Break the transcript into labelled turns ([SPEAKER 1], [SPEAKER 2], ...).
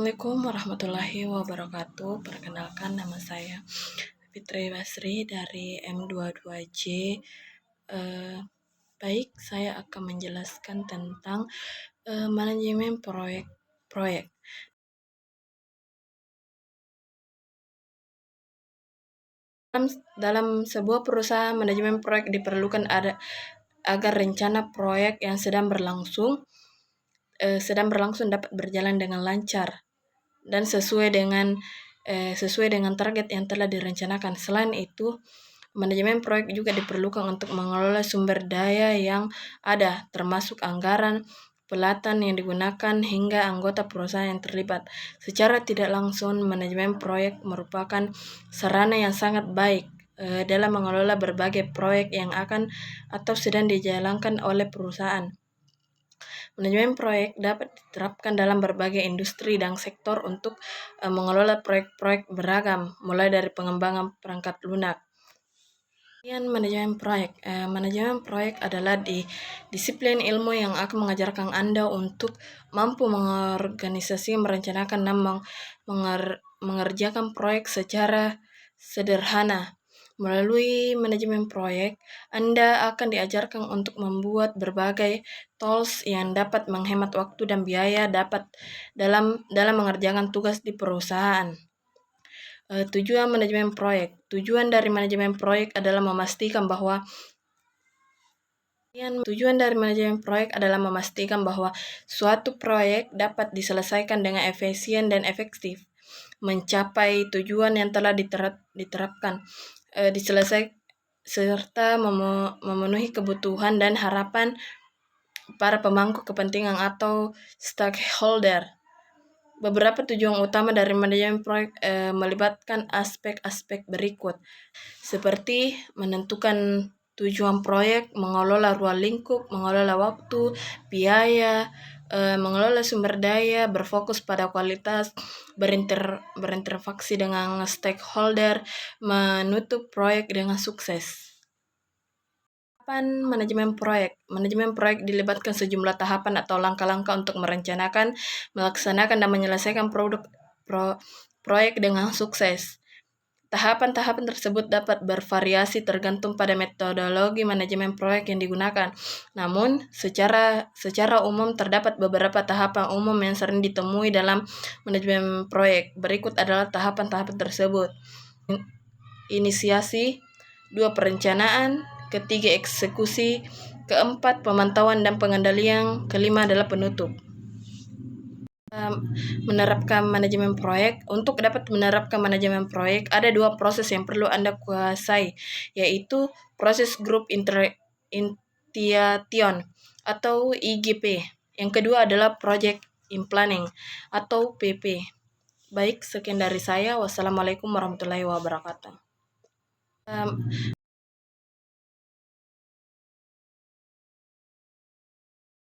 [SPEAKER 1] Assalamualaikum warahmatullahi wabarakatuh. Perkenalkan, nama saya Fitri Basri dari M22J. Baik, saya akan menjelaskan tentang manajemen proyek. Dalam sebuah perusahaan, manajemen proyek diperlukan agar rencana proyek yang sedang berlangsung dapat berjalan dengan lancar dan sesuai dengan target yang telah direncanakan. Selain itu, manajemen proyek juga diperlukan untuk mengelola sumber daya yang ada, termasuk anggaran, pelatihan yang digunakan, hingga anggota perusahaan yang terlibat. Secara tidak langsung, manajemen proyek merupakan sarana yang sangat baik dalam mengelola berbagai proyek yang akan atau sedang dijalankan oleh perusahaan. Manajemen proyek dapat diterapkan dalam berbagai industri dan sektor untuk mengelola proyek-proyek beragam, mulai dari pengembangan perangkat lunak. Manajemen proyek adalah disiplin ilmu yang akan mengajarkan Anda untuk mampu mengorganisasi, merencanakan, dan mengerjakan proyek secara sederhana. Melalui manajemen proyek, Anda akan diajarkan untuk membuat berbagai tools yang dapat menghemat waktu dan biaya dalam mengerjakan tugas di perusahaan. Tujuan manajemen proyek. Tujuan dari manajemen proyek adalah memastikan bahwa suatu proyek dapat diselesaikan dengan efisien dan efektif, mencapai tujuan yang telah diterapkan, serta memenuhi kebutuhan dan harapan para pemangku kepentingan atau stakeholder. Beberapa tujuan utama dari manajemen proyek melibatkan aspek-aspek berikut, seperti menentukan tujuan proyek, mengelola ruang lingkup, mengelola waktu, biaya, mengelola sumber daya, berfokus pada kualitas, berinteraksi dengan stakeholder, menutup proyek dengan sukses. Manajemen proyek dilibatkan sejumlah tahapan atau langkah-langkah untuk merencanakan, melaksanakan, dan menyelesaikan proyek dengan sukses. Tahapan-tahapan tersebut dapat bervariasi tergantung pada metodologi manajemen proyek yang digunakan. Namun, secara umum terdapat beberapa tahapan umum yang sering ditemui dalam manajemen proyek. Berikut adalah tahapan-tahapan tersebut. Inisiasi, 2 perencanaan, ketiga eksekusi, keempat pemantauan dan pengendalian, kelima adalah penutup. Menerapkan manajemen proyek. Untuk dapat menerapkan manajemen proyek, ada 2 proses yang perlu Anda kuasai, yaitu proses Group Initiation atau IGP. Yang kedua adalah Project in Planning atau PP. Baik, sekian dari saya. Wassalamualaikum warahmatullahi wabarakatuh.